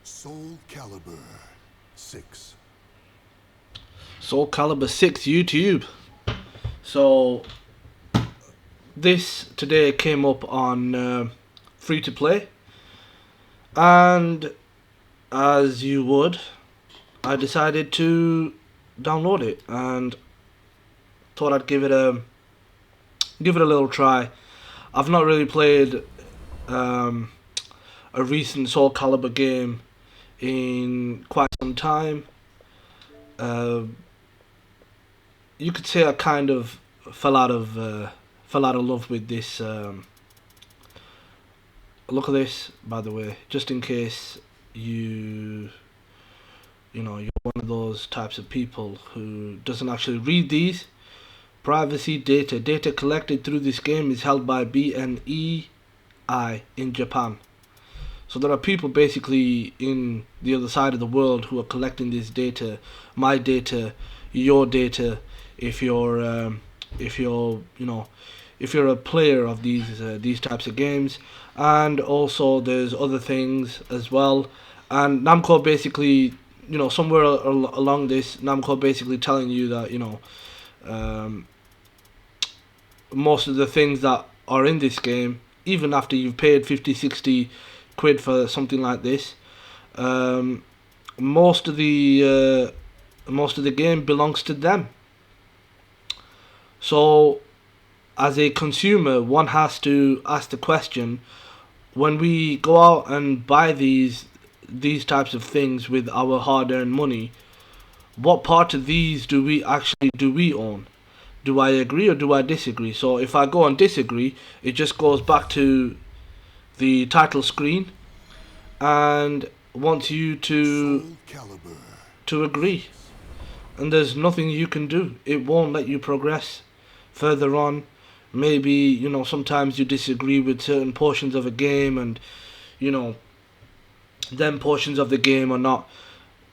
Soul Calibur 6. Soul Calibur 6 YouTube. So this today came up on free to play, and as you would, I decided to download it and thought I'd give it a little try. I've not really played um, a recent Soul Calibur game in quite some time. Uh, you could say I kind of fell out of love with this. Look at this, by the way, just in case you're one of those types of people who doesn't actually read these. Privacy data collected through this game is held by BNEI in Japan. So there are people basically in the other side of the world who are collecting this data, my data, your data. If you're a player of these types of games, and also there's other things as well. And Namco basically, somewhere along this, Namco basically telling you that um, most of the things that are in this game, even after you've paid 50, 60 quid for something like this, um, most of the game belongs to them. So as a consumer, one has to ask the question: when we go out and buy these types of things with our hard-earned money, what part of these do we own? Do I agree or do I disagree? So if I go and disagree, it just goes back to the title screen and wants you Soul Calibur. to agree, and there's nothing you can do. It won't let you progress further on. Maybe sometimes you disagree with certain portions of a game, and you know them portions of the game are not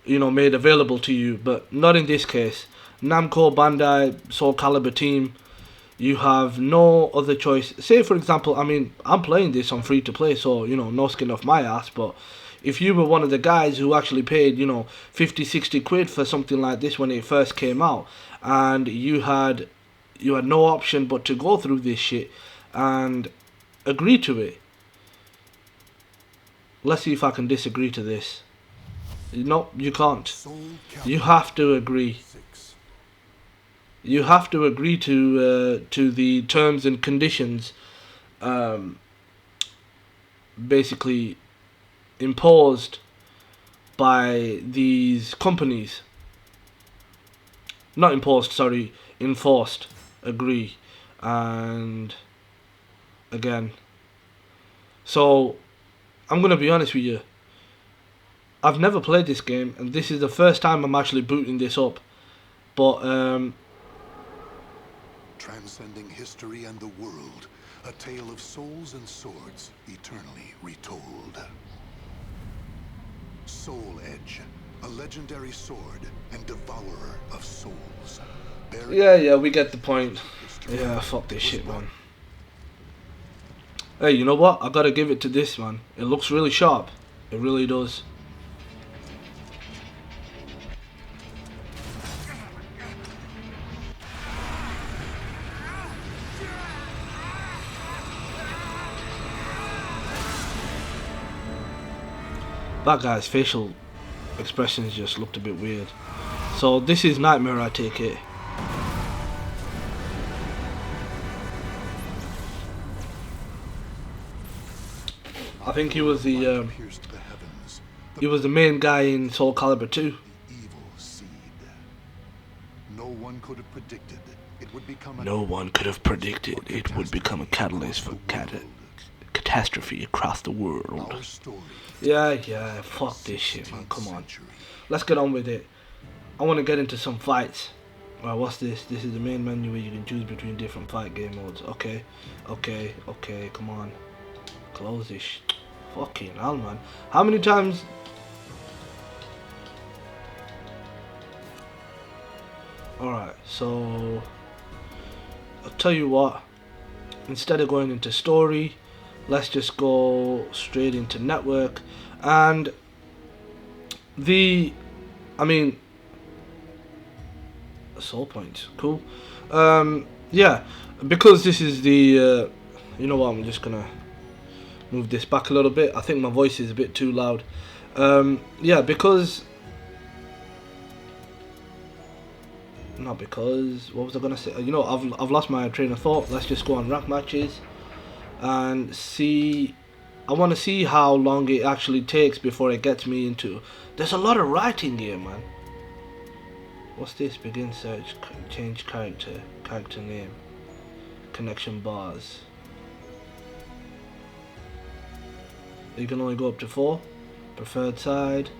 made available to you, but not in this case. Namco Bandai Soul Calibur team, you have no other choice. Say for example, I'm playing this on free to play, so no skin off my ass, but if you were one of the guys who actually paid 50, 60 quid for something like this when it first came out, and you had no option but to go through this shit and agree to it. Let's see if I can disagree to this. No, you can't. Soul You Calibur have to agree. 6. You have to agree to the terms and conditions, um, basically imposed by these companies. Not imposed, sorry, enforced. Agree, and again. So I'm gonna be honest with you. I've never played this game, and this is the first time I'm actually booting this up. But Transcending history and the world. A tale of souls and swords, eternally retold. Soul Edge. A legendary sword and devourer of souls. Buried yeah, we get the point. history Yeah, fuck this was shit, born. man. Hey, you know what? I gotta give it to this, man. It looks really sharp. It really does. That guy's facial expressions just looked a bit weird. So this is Nightmare, I take it. I think he was the Pierced the heavens. he was the main guy in Soul Calibur 2. The evil seed. No one could have predicted it would become a No one could have predicted it would become a catalyst for catastrophe across the world. Our story. Yeah, fuck this shit, man. Come on. Let's get on with it. I want to get into some fights. Right, what's this? This is the main menu where you can choose between different fight game modes. Okay, come on. Close this. Fucking hell, man. How many times? Alright, so I'll tell you what. Instead of going into story, let's just go straight into network. And I mean, soul points, cool. Yeah, because this is the, you know what? I'm just gonna move this back a little bit. I think my voice is a bit too loud. Yeah, because. Not because. What was I gonna say? You know, I've lost my train of thought. Let's just go on rank matches and see. I want to see how long it actually takes before it gets me into. There's a lot of writing here, man. What's this? Begin search. Change character. Character name. Connection bars. You can only go up to 4. Preferred side.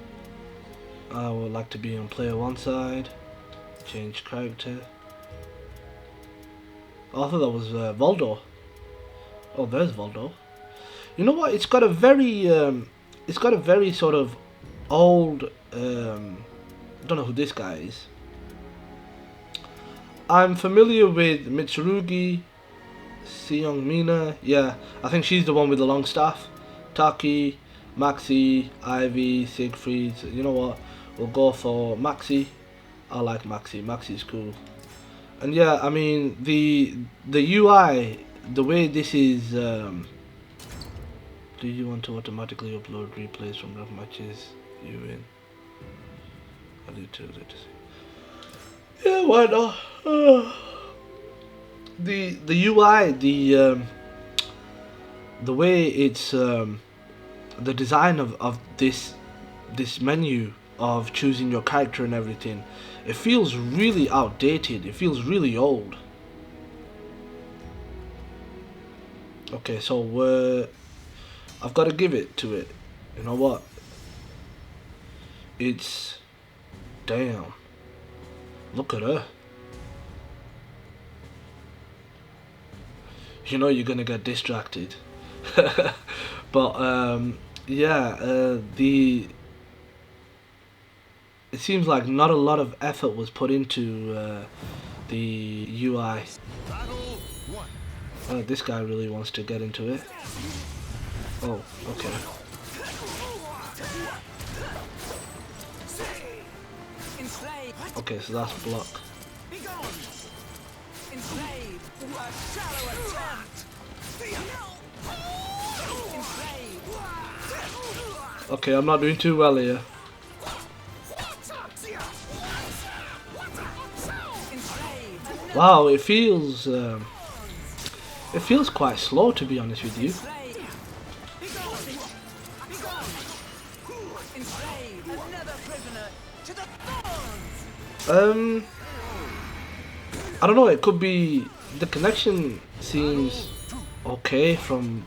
I would like to be on player 1 side. Change character. Oh, I thought that was Voldo. Oh, there's Voldo. You know what? It's got a very sort of old. Don't know who this guy is. I'm familiar with Mitsurugi, Seong Mina. Yeah, I think she's the one with the long staff. Taki, Maxi, Ivy, Siegfried. You know what? We'll go for Maxi. I like Maxi. Maxi's cool. And yeah, I mean the UI, the way this is. Do you want to automatically upload replays from rough matches? You in? I need to see. Yeah, why not? The UI, the way it's the design of this menu of choosing your character and everything, it feels really outdated. It feels really old. Okay, so I've got to give it to it. You know what? It's damn. Look at her. You know you're gonna get distracted. But yeah, it seems like not a lot of effort was put into the UI. This guy really wants to get into it. Oh, okay. Okay, so that's block. Okay, I'm not doing too well here. Wow, it feels quite slow, to be honest with you. I don't know, it could be the connection seems okay from.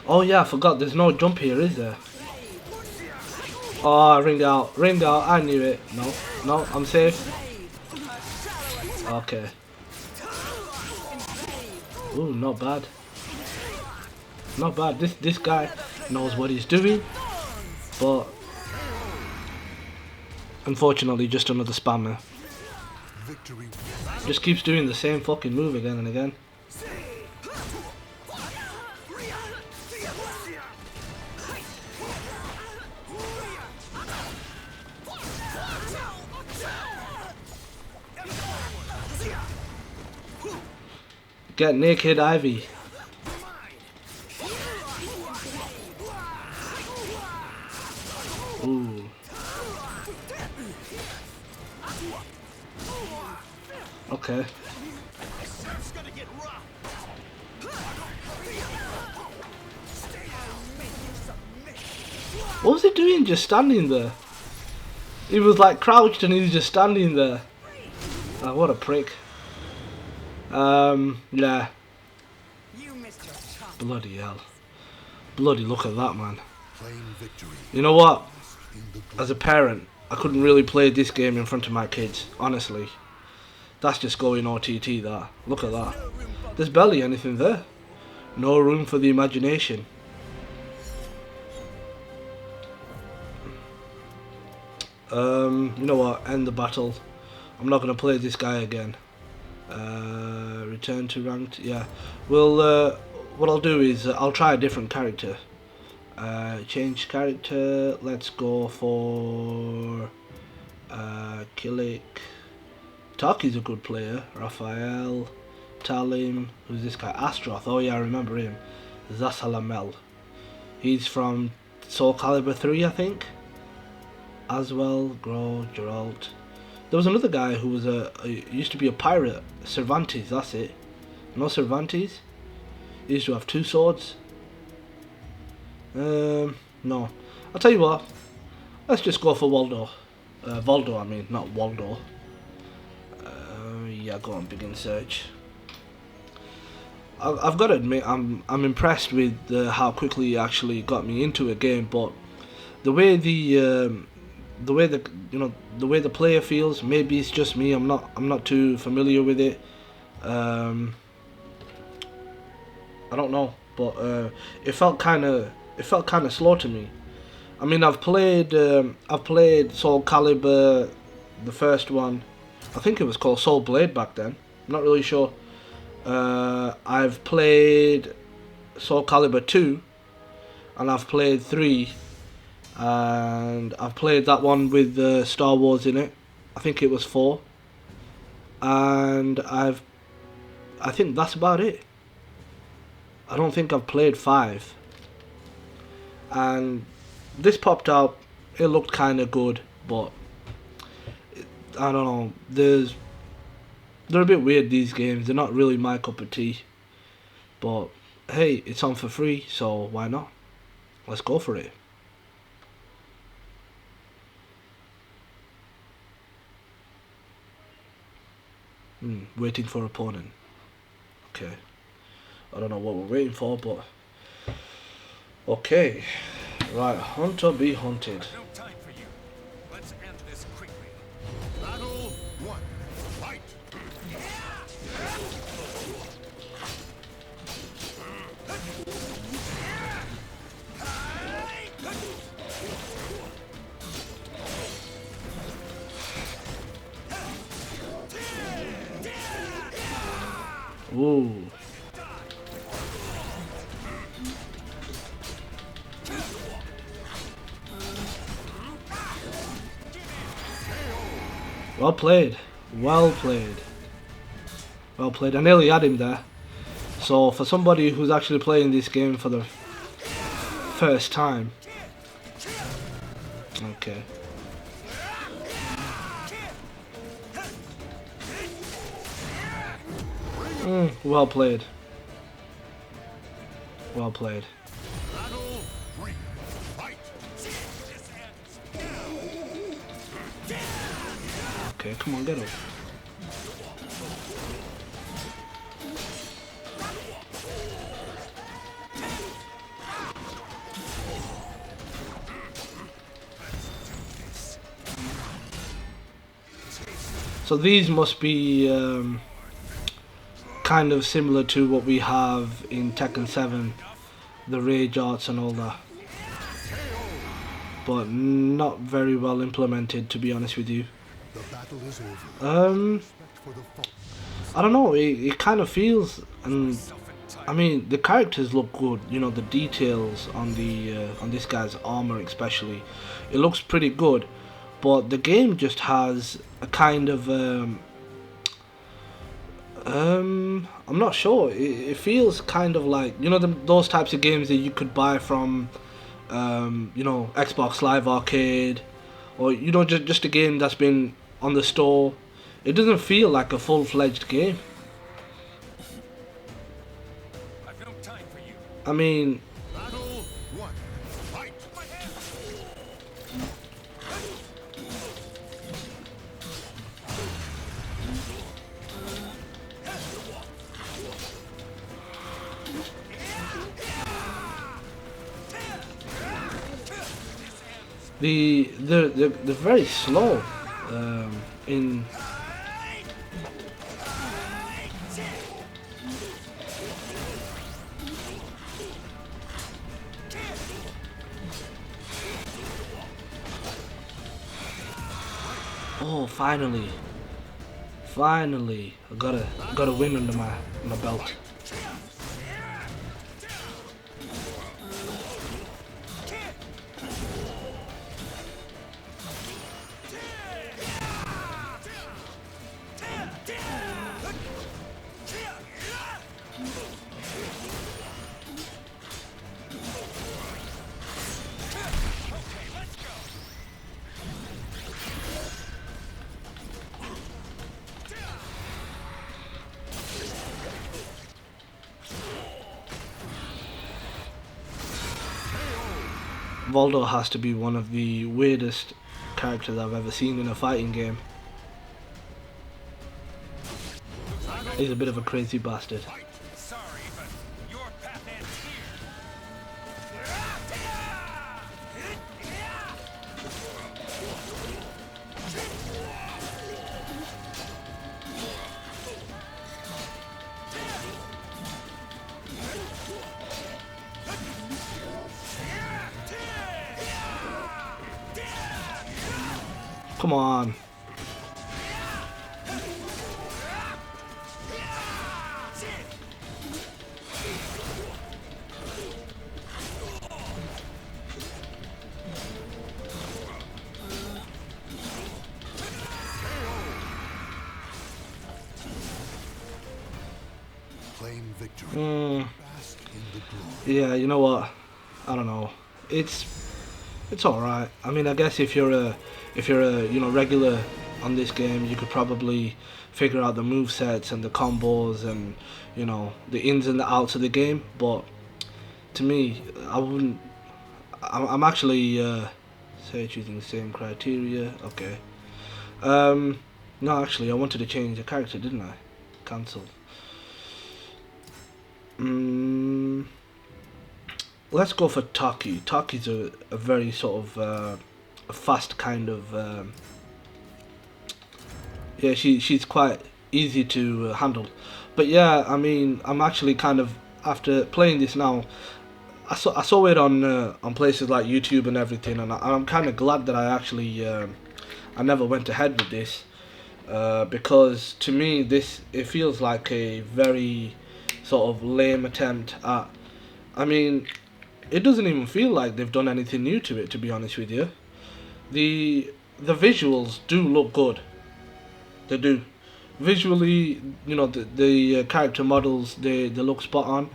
Oh yeah, I forgot, there's no jump here, is there? Oh, ring out, I knew it. No, I'm safe. Okay. Ooh, not bad. Not bad. This guy knows what he's doing, but unfortunately, just another spammer. Just keeps doing the same fucking move again and again. Get naked, Ivy. Ooh. Okay. What was he doing just standing there? He was like crouched and he was just standing there. Oh, what a prick. Yeah. Bloody hell. Bloody look at that, man. You know what? As a parent, I couldn't really play this game in front of my kids, honestly. That's just going OTT, that. Look at that. There's barely anything there. No room for the imagination. You know what? End the battle. I'm not gonna play this guy again. Return to ranked. Yeah. Well, what I'll do is I'll try a different character. Change character. Let's go for Killick. Taki's a good player. Raphael, Talim. Who's this guy? Astroth. Oh yeah, I remember him. Zasalamel. He's from Soul Calibur 3, I think. Aswell, Grow, Geralt. There was another guy who was used to be a pirate. Cervantes, that's it. No Cervantes? He used to have 2 swords. No. I'll tell you what. Let's just go for Waldo. Voldo, I mean, not Waldo. Yeah, go on, begin search. I've got to admit, I'm impressed with how quickly he actually got me into a game, but the way the way the player feels, maybe it's just me. I'm not too familiar with it. I don't know, but it felt kind of slow to me. I mean, I've played Soul Calibur, the first one. I think it was called Soul Blade back then. I'm not really sure. I've played Soul Calibur 2, and I've played 3, and I've played that one with Star Wars in it. I think it was 4, and I think that's about it. I don't think I've played 5, and this popped out. It looked kind of good, but I don't know. They're a bit weird, these games. They're not really my cup of tea. But hey, it's on for free, so why not? Let's go for it. Waiting for opponent. Okay. I don't know what we're waiting for, but okay. Right, hunter be hunted. No time for you. Let's end this quickly. Battle 1. Fight. Ooh. Well played. Well played. Well played. I nearly had him there. So for somebody who's actually playing this game for the first time. Okay. Well played. Well played. Battle 3. Fight. Okay, come on, get up. So these must be kind of similar to what we have in Tekken 7, the rage arts and all that, but not very well implemented, to be honest with you. The battle is over. I don't know, it kind of feels, and I mean the characters look good, you know, the details on the on this guy's armor especially, it looks pretty good, but the game just has a kind of I'm not sure. It feels kind of like, you know, those types of games that you could buy from, you know, Xbox Live Arcade, or you know, just a game that's been on the store. It doesn't feel like a full-fledged game. I've no time for you. I mean, Battle 1. Fight. they're very slow in. Oh, finally. Finally, I got a win under my belt. Voldo has to be one of the weirdest characters I've ever seen in a fighting game. He's a bit of a crazy bastard. Sorry, but your path ends Come on. Claim victory. Bask in the glory. Yeah, you know what? I don't know. It's alright. I mean, I guess if you're a regular on this game, you could probably figure out the movesets and the combos and the ins and the outs of the game. But to me, I wouldn't. I'm actually say choosing the same criteria. Okay. No, actually, I wanted to change the character, didn't I? Cancel. Let's go for Taki. Taki's a very sort of a fast kind of. Yeah, she's quite easy to handle. But yeah, I mean, I'm actually kind of, after playing this now, I saw it on places like YouTube and everything, and I'm kind of glad that I actually I never went ahead with this because to me it feels like a very sort of lame attempt at. I mean, it doesn't even feel like they've done anything new to it, to be honest with you. The visuals do look good. They do. Visually, the character models, they look spot on.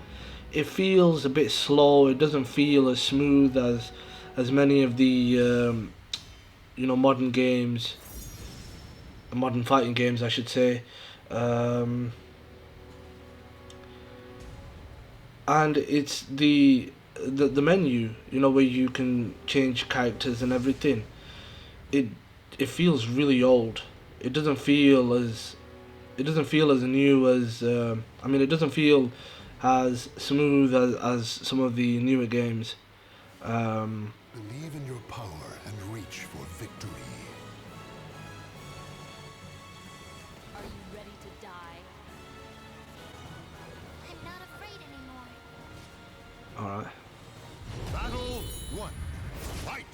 It feels a bit slow. It doesn't feel as smooth as many of the modern games, modern fighting games, I should say. And it's the menu, where you can change characters and everything. It feels really old. It doesn't feel as new as it doesn't feel as smooth as some of the newer games. Believe in your power and reach for victory. Are you ready to die? I'm not afraid anymore. All right. Battle 1. Fight!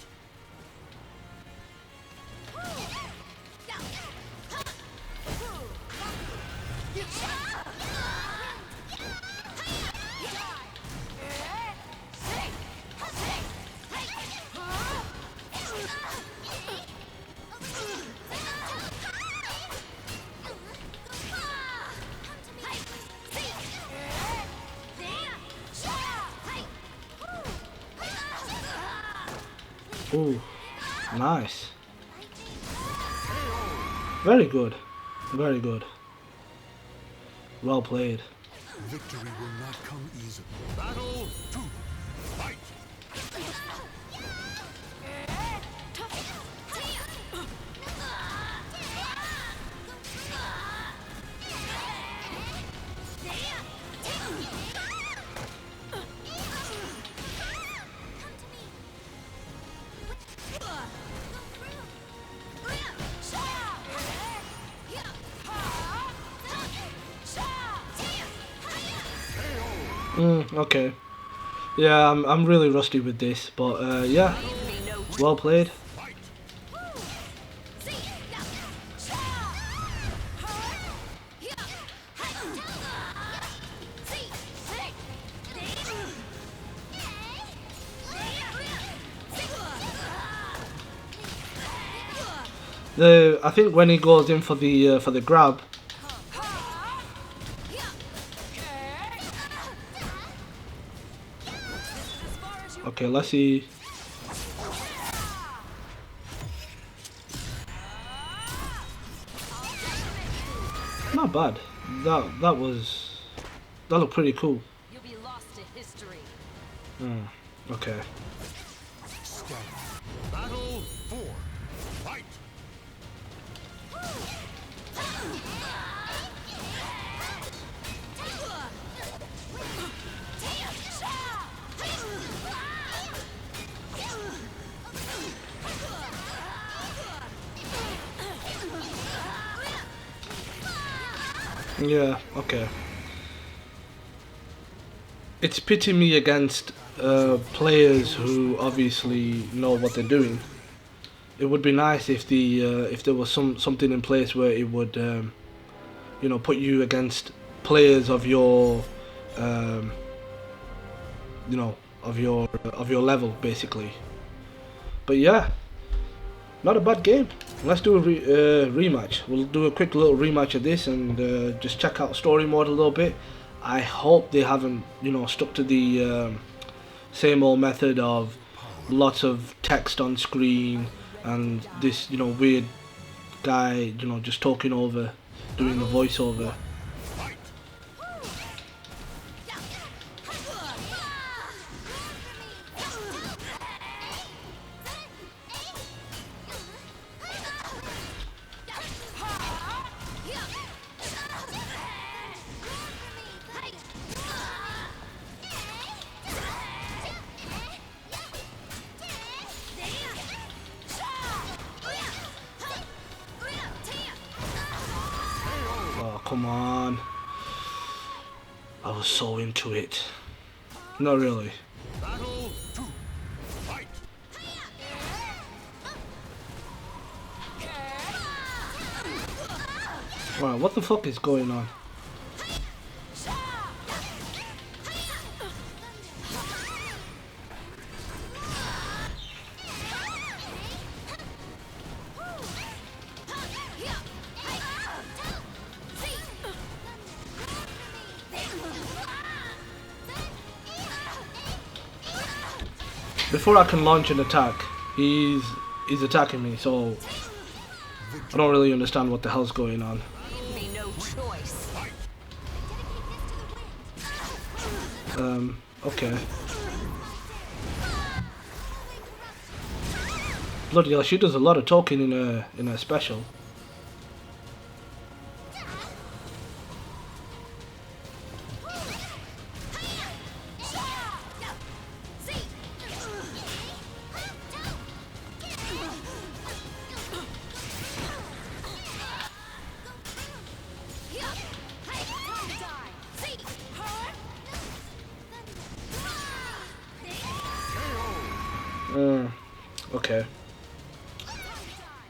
Ooh, nice. Very good. Very good. Well played. Victory will not come easily. Battle 2. Fight! Okay. Yeah, I'm really rusty with this, but yeah, well played. Fight! I think when he goes in for the grab. Okay, let's see. Not bad. That looked pretty cool. You'll be lost to history. Okay. Battle 4. Fight! Yeah, okay. It's pitting me against players who obviously know what they're doing. It would be nice if there was something in place where it would put you against players of your of your level basically. But yeah, not a bad game. Let's do a rematch. We'll do a quick little rematch of this and just check out story mode a little bit. I hope they haven't, stuck to the same old method of lots of text on screen and this, weird guy, just talking over, doing the voiceover. Oh, come on. I was so into it. Not really. Battle 2. Fight! Wow, what the fuck is going on? Before I can launch an attack, he's attacking me, so I don't really understand what the hell's going on. Leave me no choice. Okay. Bloody hell, she does a lot of talking in her special. Okay.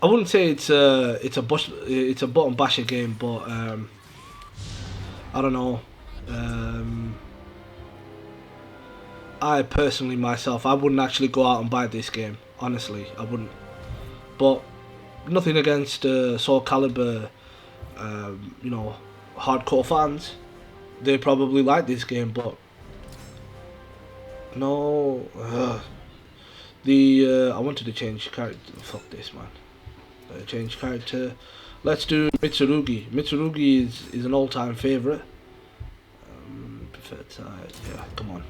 I wouldn't say it's a button basher game, but I don't know. I personally myself, I wouldn't actually go out and buy this game. Honestly, I wouldn't. But nothing against Soul Calibur, hardcore fans. They probably like this game, but no. I wanted to change character. Fuck this, man. Change character. Let's do Mitsurugi. Mitsurugi is an all-time favorite. Preferred side. Yeah, come on.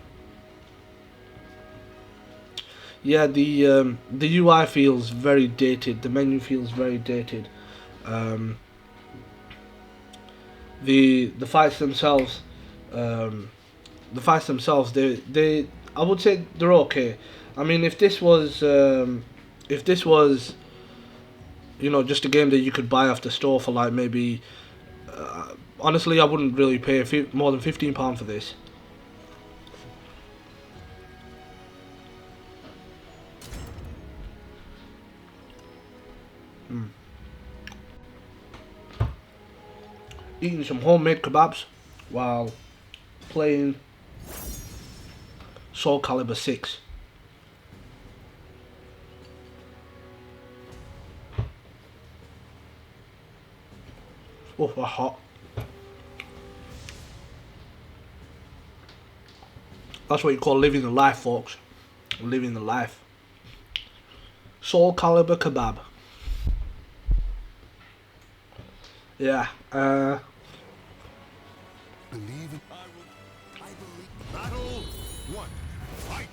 Yeah, the UI feels very dated. The menu feels very dated. The fights themselves, they I would say they're okay. I mean, if this was just a game that you could buy off the store for like maybe, honestly, I wouldn't really pay more than £15 for this. Eating some homemade kebabs while playing Soul Calibur 6. Oh, we're hot. That's what you call living the life, folks. Living the life. Soul Calibur kebab. Yeah. Believe it. I believe. Battle one. Fight.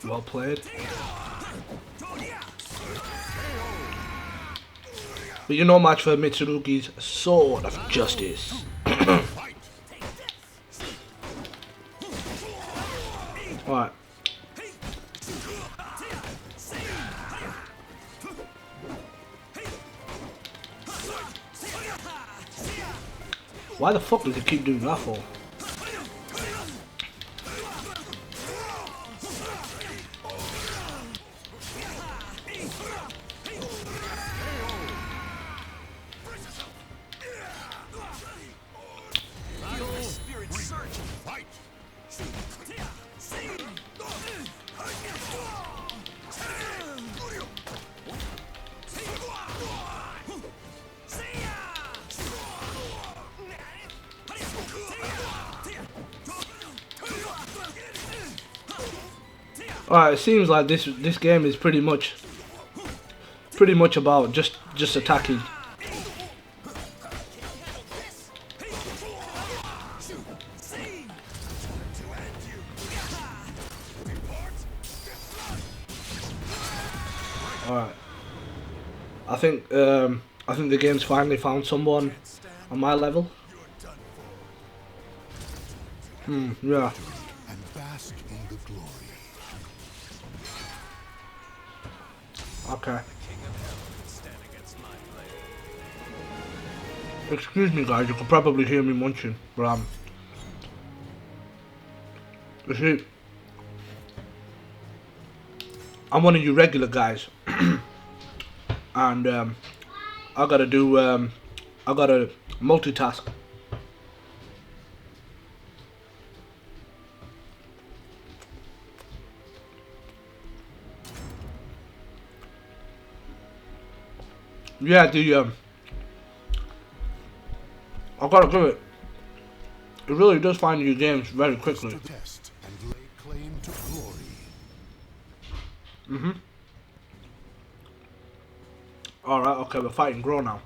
Well played. But you're no match for Mitsurugi's Sword of Justice. Alright. Why the fuck does he keep doing that for? Alright, it seems like this game is pretty much about just attacking. Alright. I think the game's finally found someone on my level. Yeah. And bask in the glory. Okay. Excuse me guys, you could probably hear me munching, but you see, I'm one of you regular guys, and I gotta multitask. Yeah, I gotta give it. It really does find new games very quickly. To test and lay claim to glory. Alright, okay, we're fighting Grow now.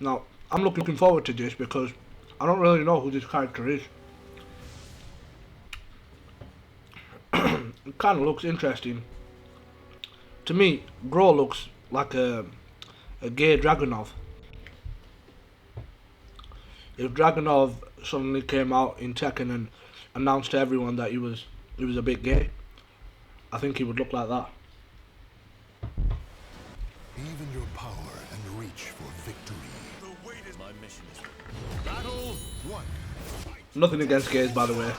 Now, I'm looking forward to this because I don't really know who this character is. It kind of looks interesting. To me, Grow looks like a gay Dragunov. If Dragunov suddenly came out in Tekken and announced to everyone that he was a bit gay, I think he would look like that. Even your power and reach for victory. The weight is my mission. Battle one. Fight. Nothing against gays, by the way.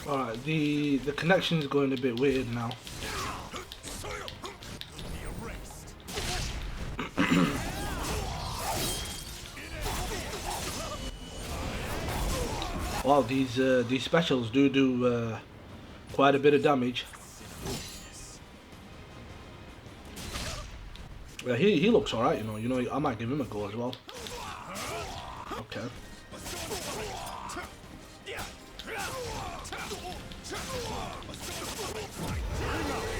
Alright, the connection's going a bit weird now. Wow, these specials do quite a bit of damage. Yeah, he looks alright, you know, I might give him a go as well. Okay.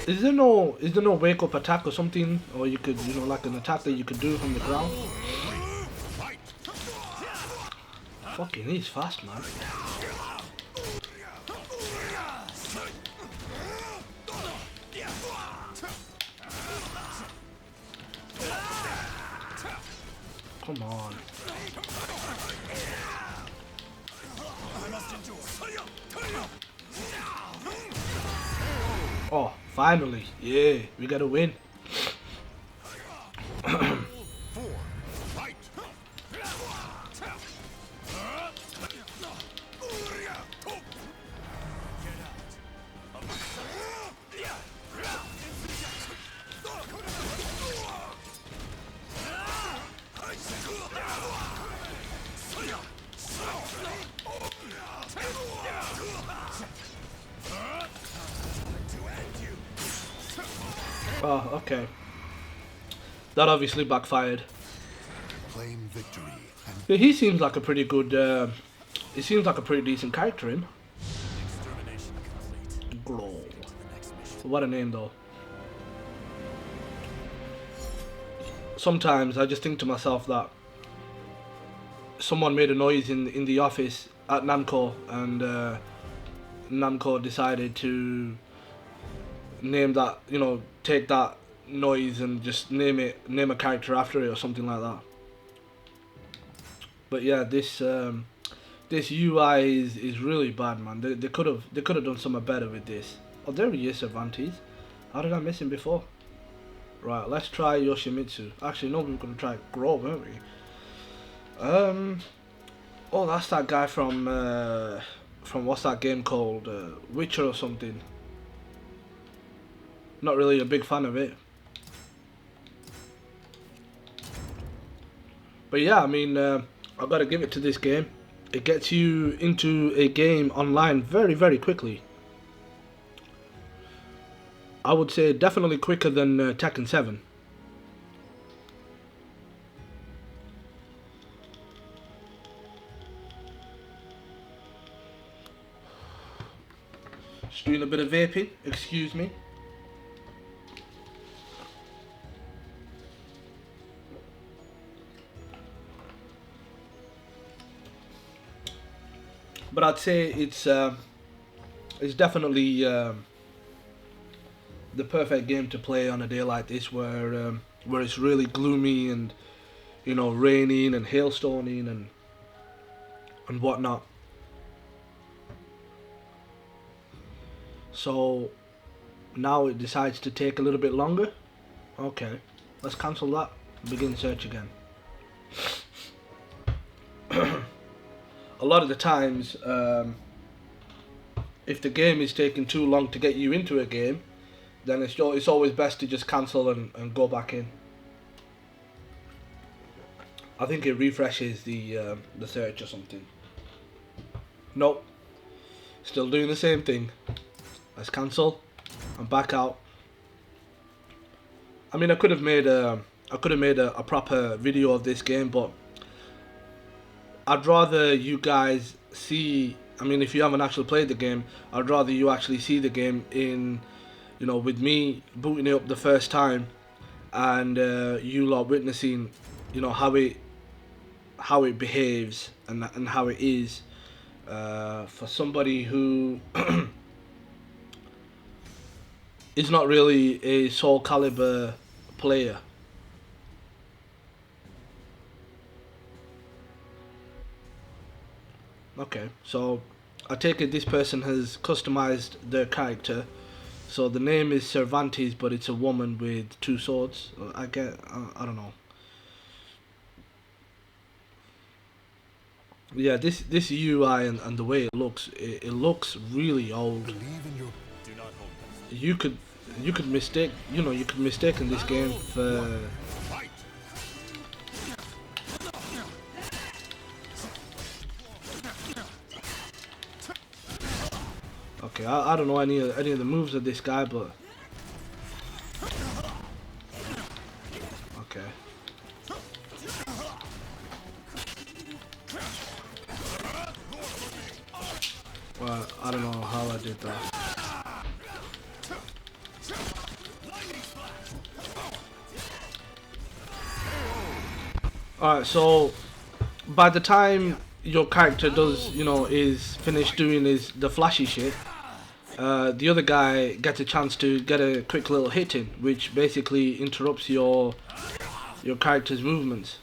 Is there no wake up attack or something, or you could, you know, like an attack that you could do from the ground? Fucking, he's fast, man. Come on. Oh, finally. Yeah, we got a win. Oh, okay. That obviously backfired. Claim victory and Yeah, he seems like a pretty good. He seems like a pretty decent character. Him. Extermination complete. Glow. The next mission. What a name, though. Sometimes I just think to myself that someone made a noise in the office at Namco, and Namco decided to name that, you know, take that noise and just name a character after it or something like that. But yeah, this UI is really bad, man. They could have done something better with this. Oh, there he is, Cervantes. How did I miss him before? Right, let's try Yoshimitsu. Actually, no, we were gonna try Grove, weren't we? Oh, that's that guy from what's that game called? Witcher or something. Not really a big fan of it. But yeah, I mean, I've got to give it to this game. It gets you into a game online very, very quickly. I would say definitely quicker than Tekken 7. Just doing a bit of vaping, excuse me. But I'd say it's definitely the perfect game to play on a day like this, where it's really gloomy and, you know, raining and hailstoning and whatnot. So now it decides to take a little bit longer. Okay, let's cancel that. Begin search again. A lot of the times, if the game is taking too long to get you into a game, then it's always best to just cancel and go back in. I think it refreshes the search or something. Nope, still doing the same thing. Let's cancel and back out. I mean, I could have made a proper video of this game, but I'd rather you guys see. I mean, if you haven't actually played the game, I'd rather you actually see the game in, you know, with me booting it up the first time, and you lot witnessing, you know, how it behaves and how it is for somebody who is not really a Soul Calibur player. Okay, so I take it this person has customized their character. So the name is Cervantes, but it's a woman with two swords. I don't know. Yeah, this UI and the way it looks looks really old. Do not hold back. You could mistake in this game for. Okay, I don't know any of the moves of this guy, but okay. Well, I don't know how I did that. Alright, so by the time your character is finished doing the flashy shit, the other guy gets a chance to get a quick little hit in, which basically interrupts your character's movements.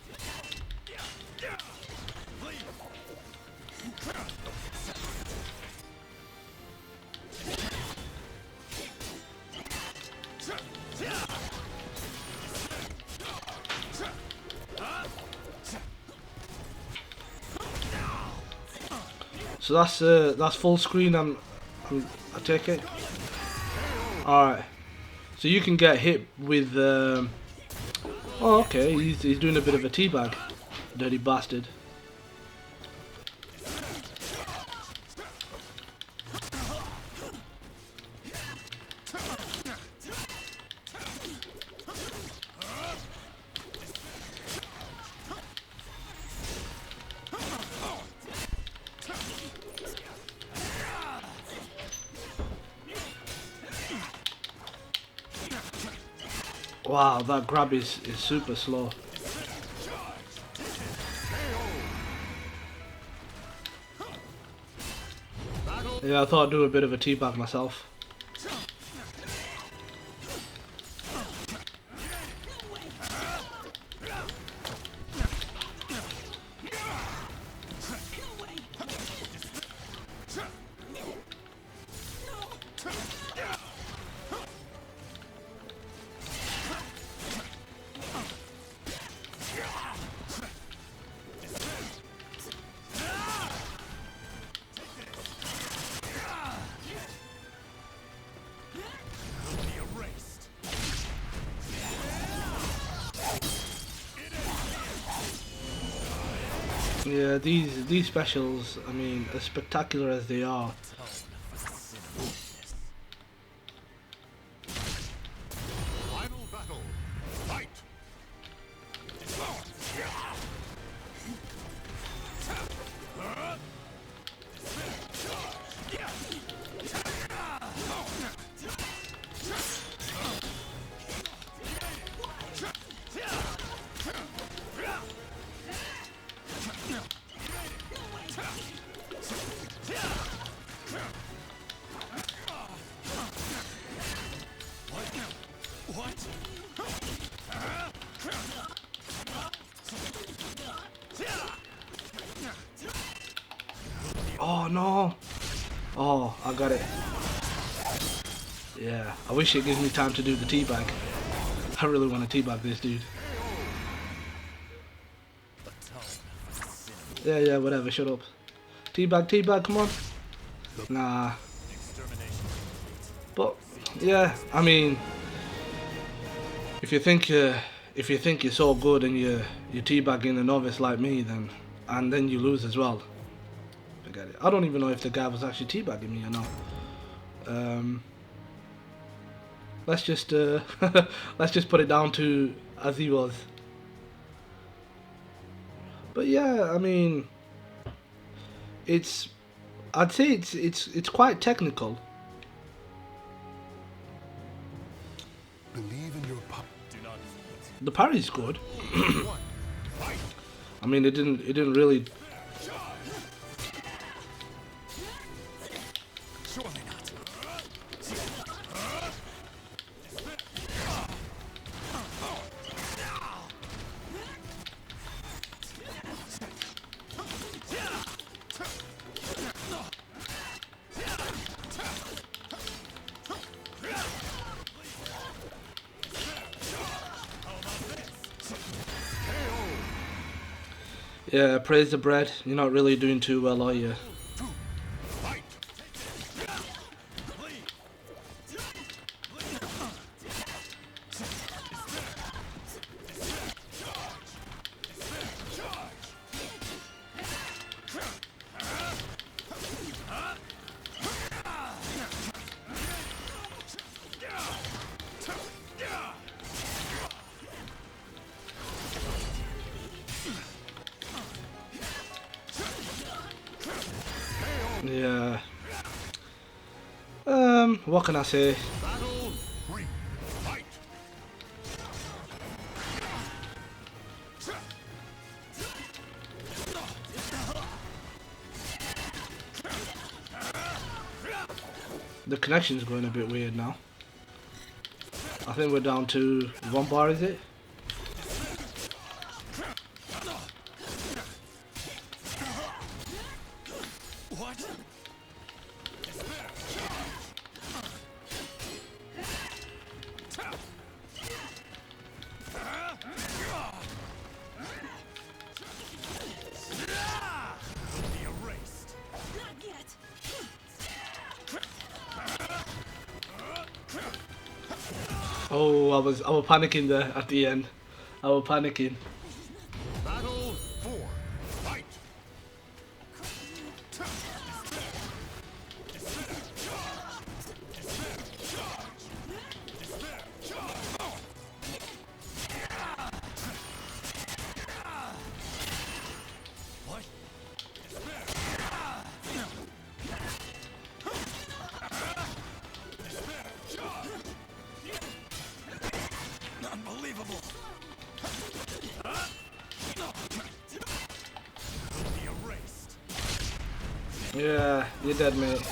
So that's full screen. I take it. All right. So you can get hit with. Oh, okay. He's doing a bit of a teabag. Dirty bastard. Wow, that grab is super slow. Yeah, I thought I'd do a bit of a teabag myself. Yeah, these specials, I mean, as spectacular as they are, Final battle. Fight. What? oh no! Oh, I got it. Yeah, I wish it gives me time to do the teabag. I really want to teabag this dude. Yeah, whatever, shut up. Teabag, come on. Nah. But, yeah, I mean, if you think you're so good and you're teabagging a novice like me, then you lose as well. Forget it. I don't even know if the guy was actually teabagging me or not. Let's just put it down to as he was. But yeah, I mean, I'd say it's quite technical. Believe in your pop. The parry's good. One. Fight. I mean, it didn't really. Surely not. Yeah, praise the bread. You're not really doing too well, are you? Fight. Yeah. What can I say? Battle 3. Fight. The connection's going a bit weird now. I think we're down to 1 bar, is it? What? Be erased. Oh, I was panicking there at the end. I was panicking. Battle 4. Fight! Unbelievable! Be erased. Yeah, you're dead, mate.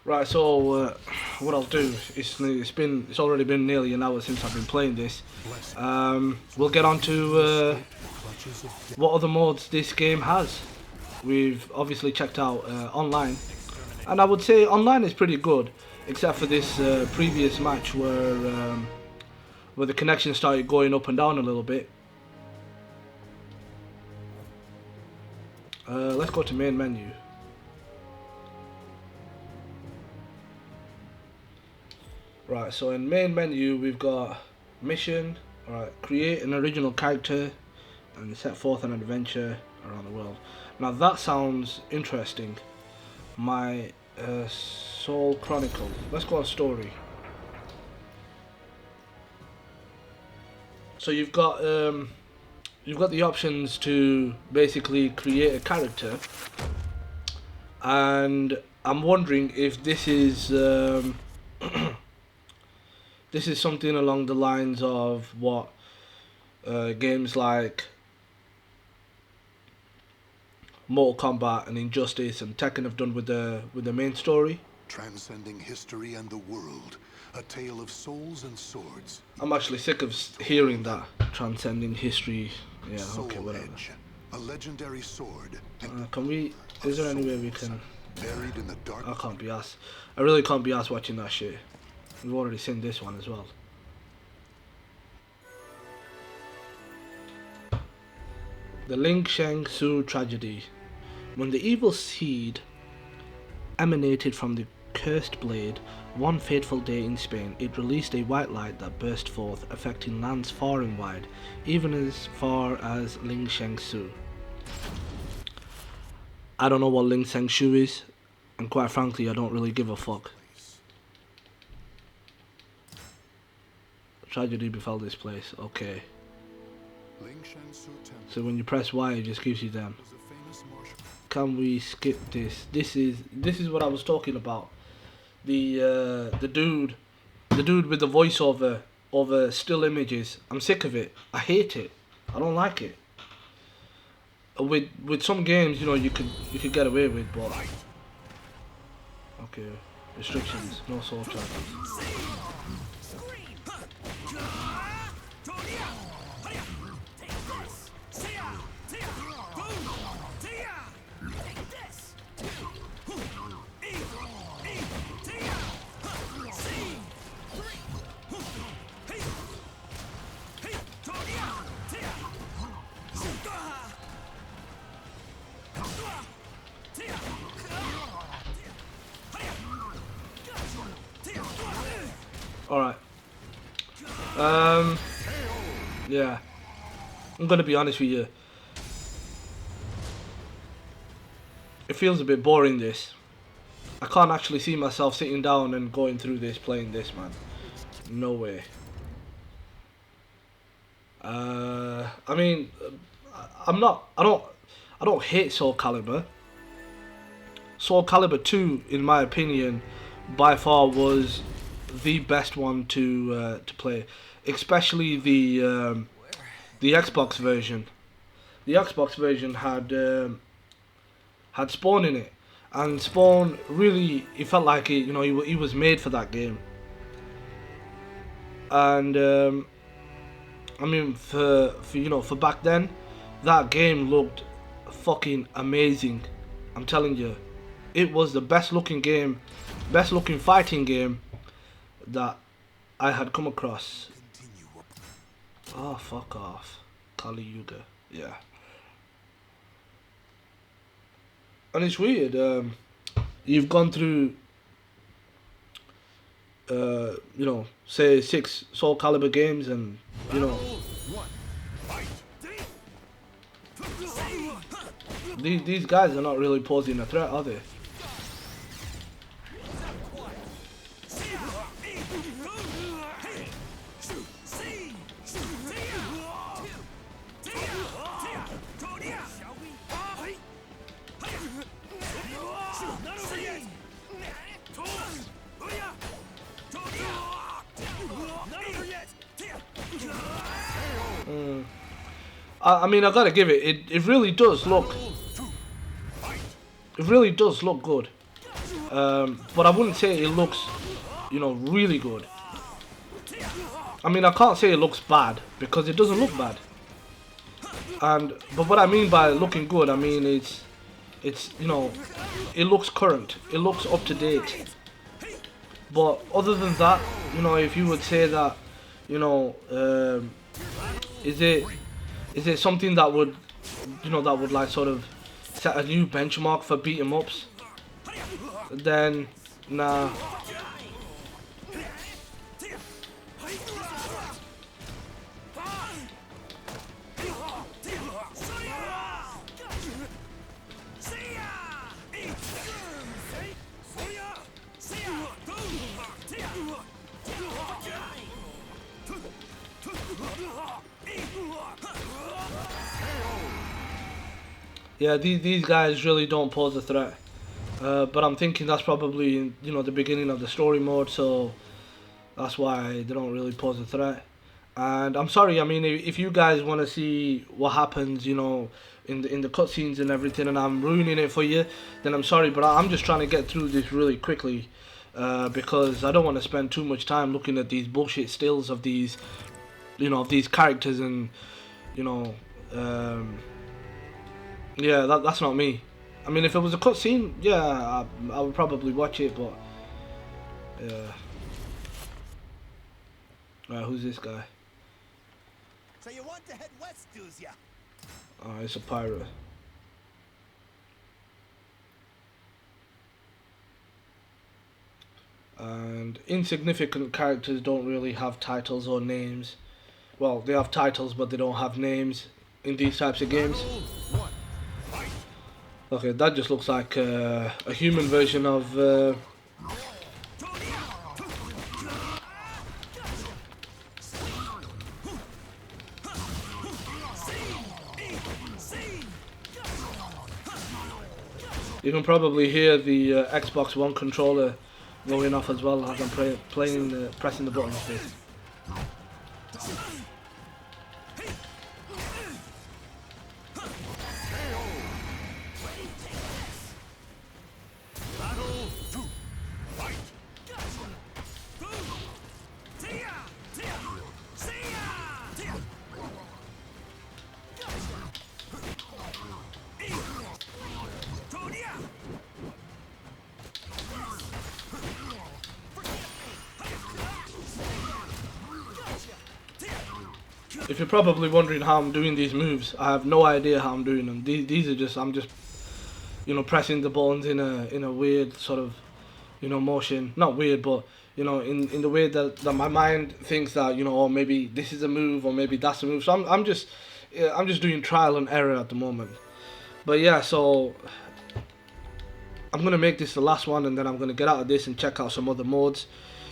Right, so what I'll do is it's already been nearly an hour since I've been playing this. We'll get on to what other modes this game has. We've obviously checked out online, and I would say online is pretty good, except for this previous match where the connection started going up and down a little bit. Let's go to main menu. Right, so in main menu we've got mission, alright, create an original character and set forth an adventure around the world. Now that sounds interesting. My Soul Chronicle. Let's go on story. So you've got the options to basically create a character, and I'm wondering if this is this is something along the lines of what games like Mortal Kombat and Injustice and Tekken have done with the main story. Transcending history and the world, a tale of souls and swords. I'm actually sick of hearing that. Transcending history. Yeah, Soul okay, whatever. Edge, a legendary sword. Can we... Is there any way we can... Buried in the dark. I can't be asked. I really can't be asked watching that shit. We've already seen this one as well. The Ling Sheng Su tragedy. When the evil seed emanated from the cursed blade, one fateful day in Spain, it released a white light that burst forth, affecting lands far and wide, even as far as Ling Sheng Su. I don't know what Ling Sheng Su is, and quite frankly, I don't really give a fuck. Tragedy befell this place. Okay. So when you press Y, it just gives you them. Can we skip this? This is what I was talking about. The dude with the voiceover over still images. I'm sick of it. I hate it. I don't like it. With some games, you know, you could get away with, but okay, restrictions, no soul charges. Alright. Yeah. I'm gonna be honest with you. It feels a bit boring, this. I can't actually see myself sitting down and going through this, playing this, man. No way. I mean, I don't hate Soul Calibur. Soul Calibur 2, in my opinion, by far was the best one to play, especially the Xbox version. The Xbox version had Spawn in it, and Spawn really, it felt like it. You know, he was made for that game. And I mean, for back then, that game looked fucking amazing. I'm telling you, it was the best looking fighting game that I had come across. Oh, fuck off. Kali Yuga. Yeah. And it's weird. You've gone through, you know, say 6 Soul Calibur games, and you know, One. Fight. these guys are not really posing a threat, are they? I mean, I gotta give it. It really does look. It really does look good. But I wouldn't say it looks, you know, really good. I mean, I can't say it looks bad because it doesn't look bad. But what I mean by looking good, I mean it's you know, it looks current. It looks up to date. But other than that, you know, if you would say that, you know, is it something that would, you know, that would like sort of set a new benchmark for beat 'em ups? Then nah. Yeah, these guys really don't pose a threat. But I'm thinking that's probably, you know, the beginning of the story mode, so that's why they don't really pose a threat. And I'm sorry, I mean, if you guys want to see what happens, you know, in the cutscenes and everything, and I'm ruining it for you, then I'm sorry, but I'm just trying to get through this really quickly, because I don't want to spend too much time looking at these bullshit stills of these, you know, of these characters, and you know, yeah, that's not me. I mean, if it was a cutscene, yeah, I would probably watch it, but yeah. Alright, who's this guy? So you want to head west, do's ya? Oh, it's a pirate. And insignificant characters don't really have titles or names. Well, they have titles, but they don't have names in these types of games. Okay, that just looks like a human version of... You can probably hear the Xbox One controller going off as well as I'm pressing the buttons. If you're probably wondering how I'm doing these moves, I have no idea how I'm doing them. These are just, I'm just, you know, pressing the buttons in a weird sort of, you know, motion. Not weird, but you know, in the way that my mind thinks that, you know, or maybe this is a move, or maybe that's a move. So I'm just doing trial and error at the moment. But yeah, so I'm gonna make this the last one, and then I'm gonna get out of this and check out some other modes,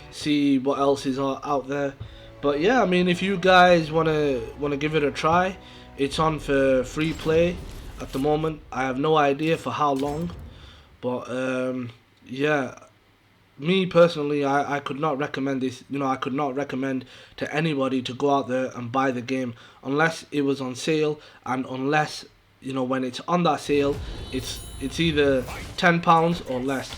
see what else is out there. But yeah, I mean, if you guys wanna give it a try, it's on for free play at the moment. I have no idea for how long, but yeah, me personally, I could not recommend this. You know, I could not recommend to anybody to go out there and buy the game unless it was on sale, and unless, you know, when it's on that sale, it's either £10 or less.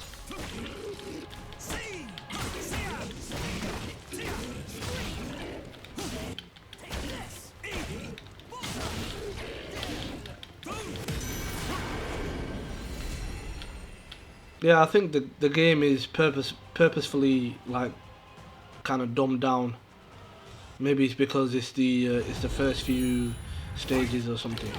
Yeah, I think the game is purposefully like kind of dumbed down. Maybe it's because it's the first few stages or something.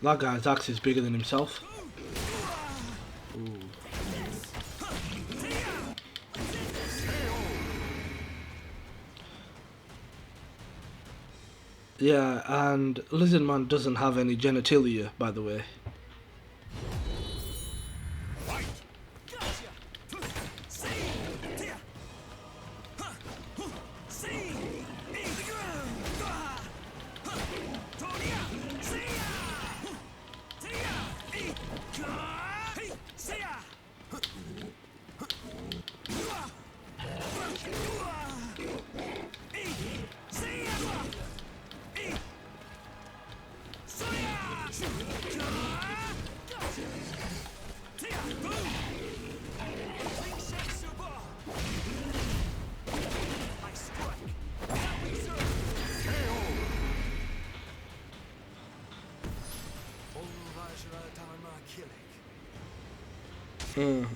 That guy's axe is bigger than himself. Ooh. Yeah, and Lizardman doesn't have any genitalia, by the way.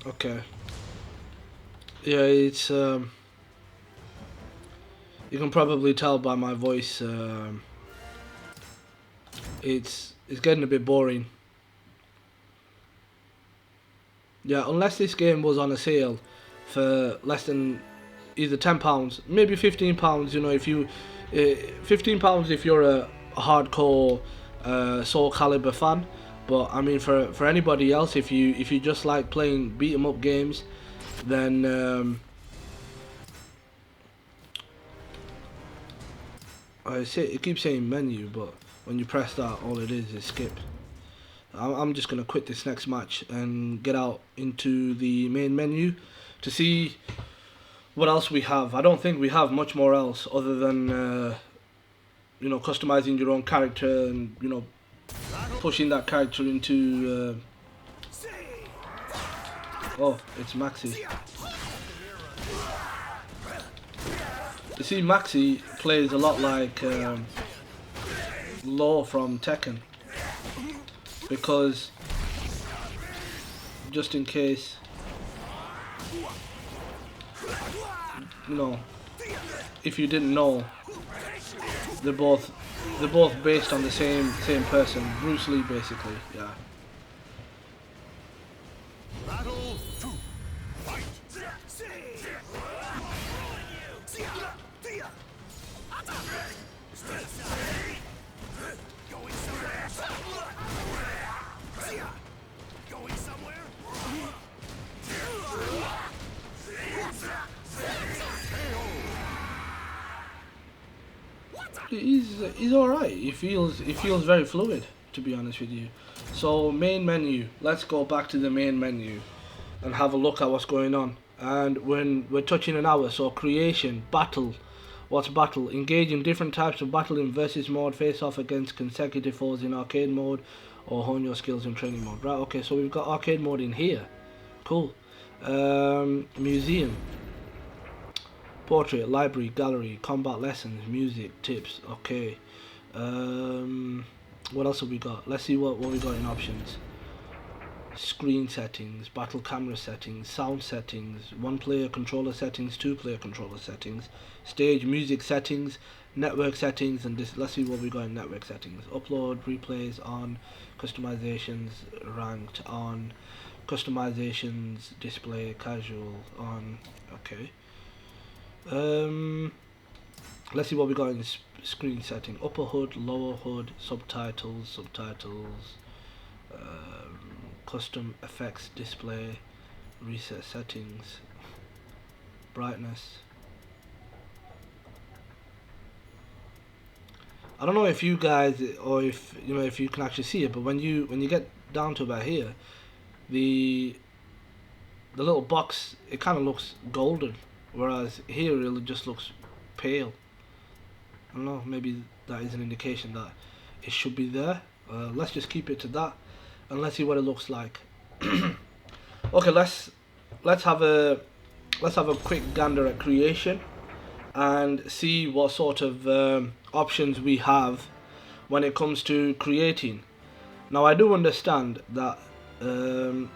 Okay. Yeah, it's you can probably tell by my voice. It's getting a bit boring. Yeah, unless this game was on a sale for less than either £10, maybe £15. You know, if you £15 if you're a hardcore Soul Calibur fan. But I mean, for anybody else, if you just like playing beat 'em up games, then it keeps saying menu, but when you press that, all it is skip. I'm just gonna quit this next match and get out into the main menu to see what else we have. I don't think we have much more else other than you know, customizing your own character and, you know, pushing that character into oh, it's Maxi. You see, Maxi plays a lot like Law from Tekken, because just in case, you know, if you didn't know, they're both based on the same person, Bruce Lee, basically. Yeah. Battle 2. Fight. Going somewhere. Going somewhere. He's all right. He feels very fluid, to be honest with you. So main menu. Let's go back to the main menu and have a look at what's going on. And when we're touching an hour, so creation, battle. What's battle? Engage in different types of battle in versus mode. Face off against consecutive foes in arcade mode, or hone your skills in training mode. Right. Okay. So we've got arcade mode in here. Cool. Museum. Portrait, library, gallery, combat lessons, music, tips. Okay. What else have we got? Let's see what we got in options. Screen settings, battle camera settings, sound settings, one player controller settings, two player controller settings, stage music settings, network settings, and this. Let's see what we got in network settings. Upload, replays on, customizations, ranked on, customizations, display, casual on. Okay. Let's see what we got in screen setting. Upper HUD, lower HUD, subtitles, custom effects, display, reset settings, brightness. I don't know if you guys, or if you know, if you can actually see it, but when you get down to about here, the little box, it kind of looks golden, whereas here it just looks pale. I don't know, maybe that is an indication that it should be there. Let's just keep it to that, and let's see what it looks like. Okay, let's have a quick gander at creation and see what sort of options we have when it comes to creating. Now, I do understand that a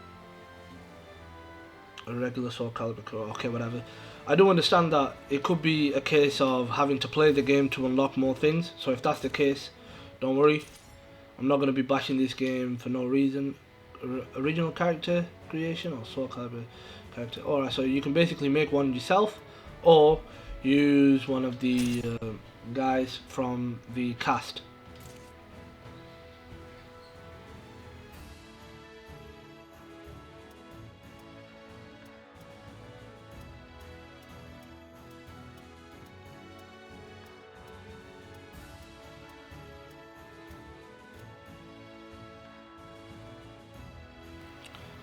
regular Soul Calibur, okay, whatever. I do understand that it could be a case of having to play the game to unlock more things. So if that's the case, don't worry. I'm not going to be bashing this game for no reason. Original character creation or Soul Calibur character. Alright, so you can basically make one yourself or use one of the guys from the cast.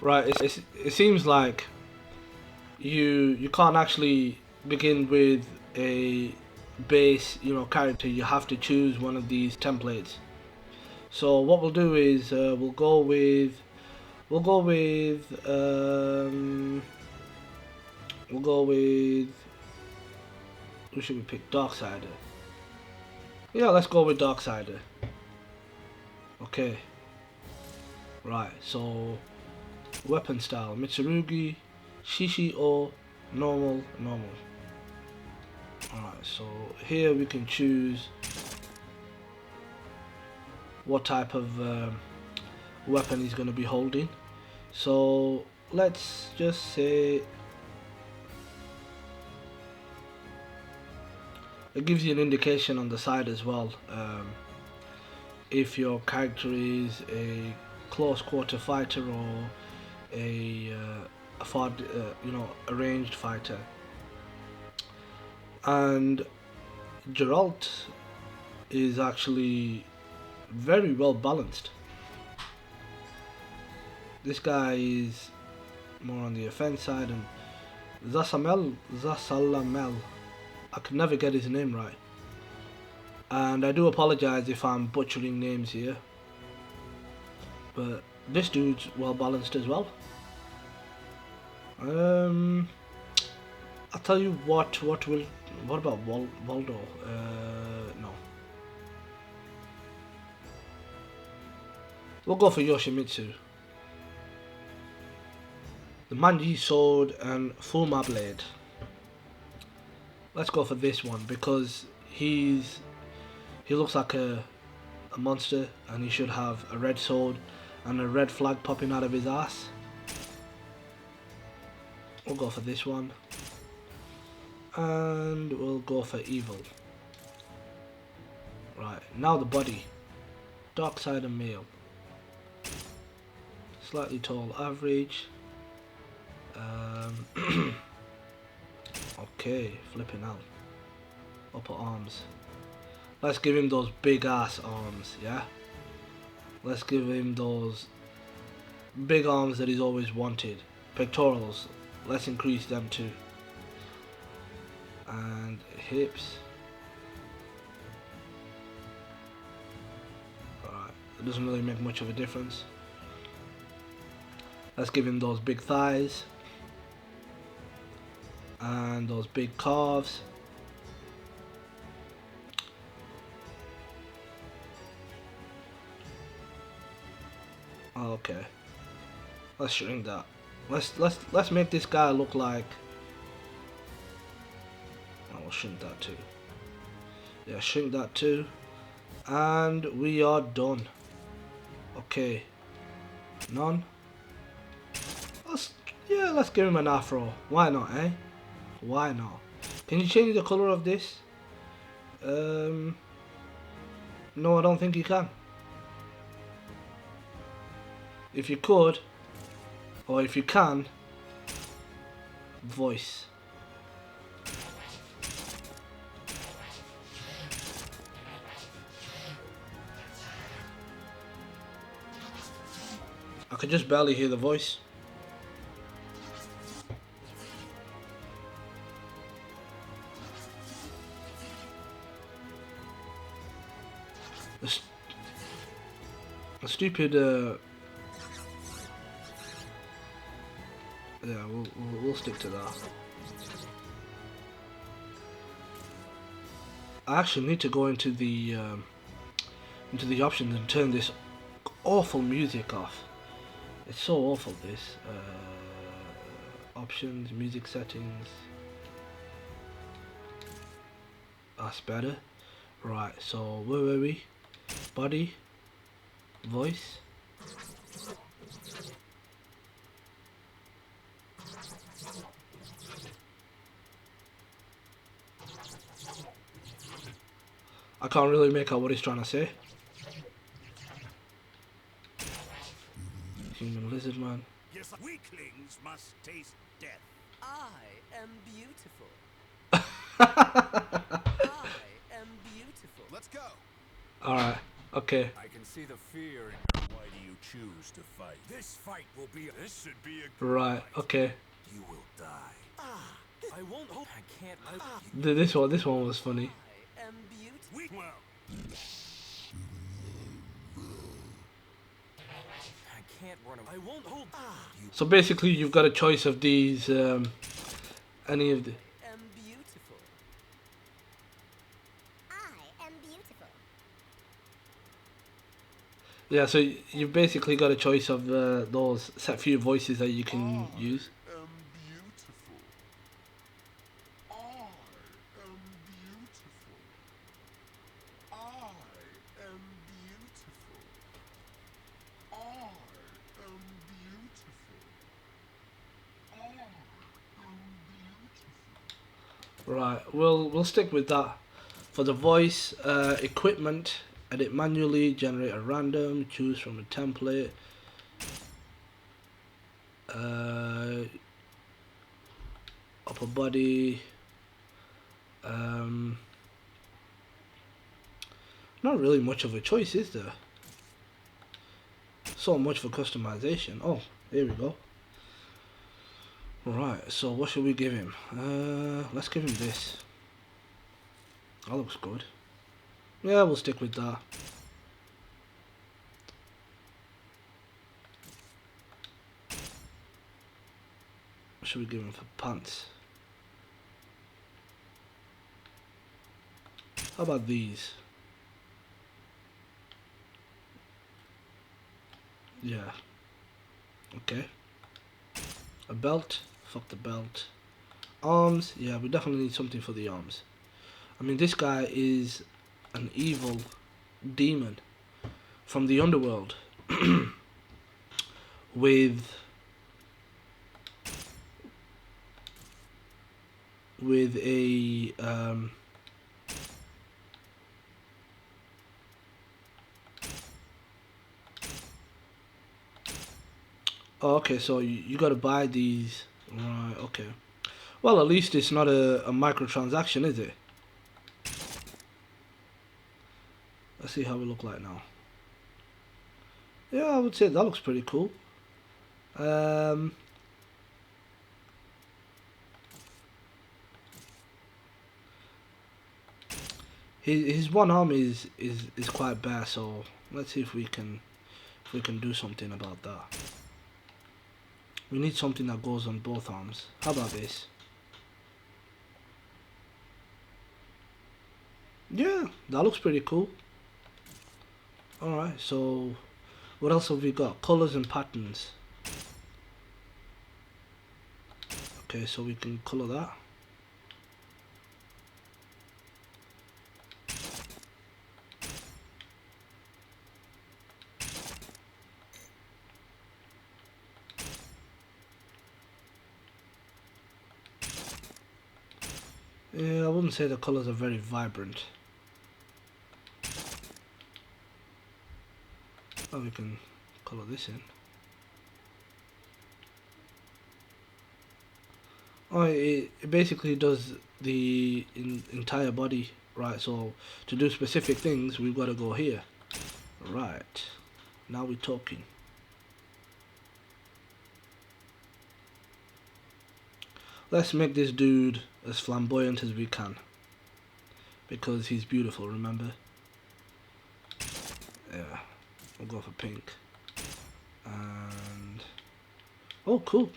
Right, it seems like you can't actually begin with a base, you know, character. You have to choose one of these templates. So what we'll do is we'll go with we'll go with who should we pick? Darksider. Yeah, let's go with Darksider. Okay. Right, so weapon style, Mitsurugi, Shishi or normal. Alright, so here we can choose what type of weapon he's going to be holding. So let's just say it gives you an indication on the side as well, if your character is a close quarter fighter or a far, a ranged fighter. And Geralt is actually very well balanced. This guy is more on the offense side, and Zasalamel, I can never get his name right, and I do apologize if I'm butchering names here, but this dude's well balanced as well. I'll tell you what about Waldo? No. We'll go for Yoshimitsu. The Manji Sword and Fuma Blade. Let's go for this one because he looks like a monster, and he should have a red sword and a red flag popping out of his ass. We'll go for this one. And we'll go for evil. Right, now the body. Darksider male. Slightly tall, average. Okay, flipping out. Upper arms. Let's give him those big ass arms, yeah? Let's give him those big arms that he's always wanted. Pectorals, let's increase them too. And hips. Alright, it doesn't really make much of a difference. Let's give him those big thighs. And those big calves. Okay. Let's shrink that. Let's make this guy look like, I'll shrink that too. Yeah, shrink that too. And we are done. Okay. None. Let's give him an afro. Why not, eh? Why not? Can you change the color of this? No, I don't think you can. If you could, or if you can, voice. I could just barely hear the voice. A stupid yeah, we'll stick to that. I actually need to go into the options and turn this awful music off. It's so awful, this. Options, music settings. That's better. Right, so where were we? Body. voice. I can't really make out what he's trying to say. Human lizard man. Yes, weaklings must taste death. I am beautiful. I am beautiful. Let's go. Alright, okay. I can see the fear in your. Why do you choose to fight? This fight will be. This should be a. Right, fight. okay. You will die. I won't hope. I can't. This one was funny. I am beautiful. Well. I can't run away. I won't hope. You So basically, you've got a choice of these. Any of the. Am beautiful. I am beautiful. Yeah, so you've basically got a choice of those set few voices that you can use. am beautiful. I am beautiful. I am beautiful. I am beautiful. I am beautiful. Right, we'll stick with that. For the voice, equipment, edit manually, generate a random, choose from a template. Upper body. Not really much of a choice, is there? So much for customization. Oh, here we go. Right, so what should we give him? Let's give him this. That looks good. Yeah, we'll stick with that. What should we give him for pants? How about these? Yeah. Okay. A belt? Fuck the belt. Arms? Yeah, we definitely need something for the arms. I mean, this guy is an evil demon from the underworld with a oh, okay, so you gotta buy these, right? Okay, well, at least it's not a microtransaction, is it? Let's see how we look like now. Yeah, I would say that looks pretty cool. His one arm is quite bare, so let's see if we can do something about that. We need something that goes on both arms. How about this? Yeah, that looks pretty cool. Alright, so what else have we got? Colors and patterns. Okay, so we can color that. Yeah, I wouldn't say the colors are very vibrant. Oh, we can color this in. Oh, it basically does the entire body, right? So to do specific things, we've got to go here. Right, now we're talking. Let's make this dude as flamboyant as we can, because he's beautiful, remember? Yeah, we'll go for pink. And oh, cool.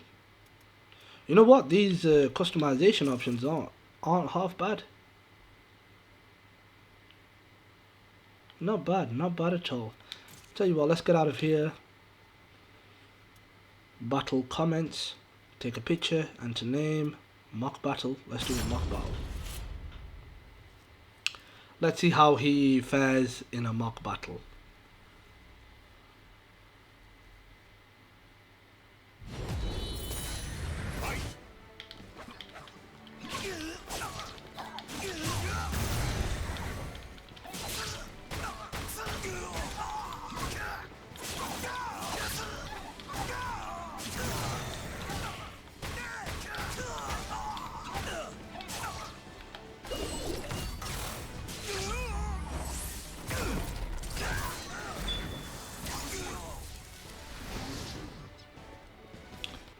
You know what? These customization options aren't half bad. Not bad, not bad at all. Tell you what, let's get out of here. Battle comments. Take a picture, enter name, mock battle. Let's do a mock battle. Let's see how he fares in a mock battle.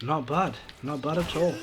Not bad. Not bad at all.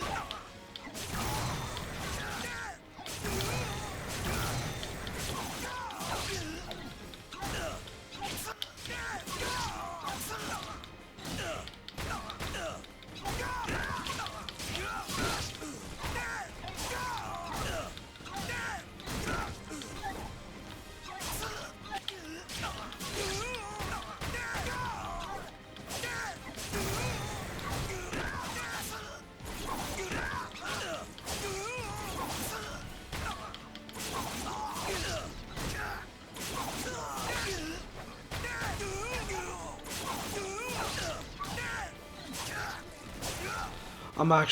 I might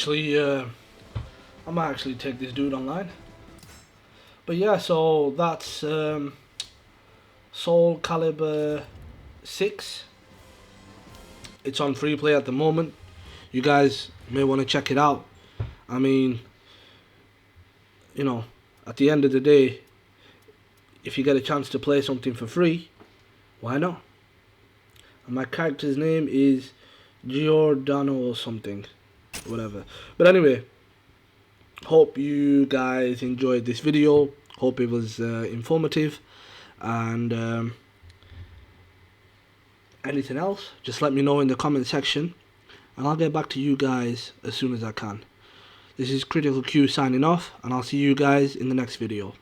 actually take this dude online. But yeah, so that's Soul Calibur 6. It's on free play at the moment. You guys may want to check it out. I mean, you know, at the end of the day, if you get a chance to play something for free, why not? And my character's name is Giordano or something, whatever. But anyway, hope you guys enjoyed this video. Hope it was informative. And anything else, just let me know in the comment section, and I'll get back to you guys as soon as I can. This is Critical Q signing off, and I'll see you guys in the next video.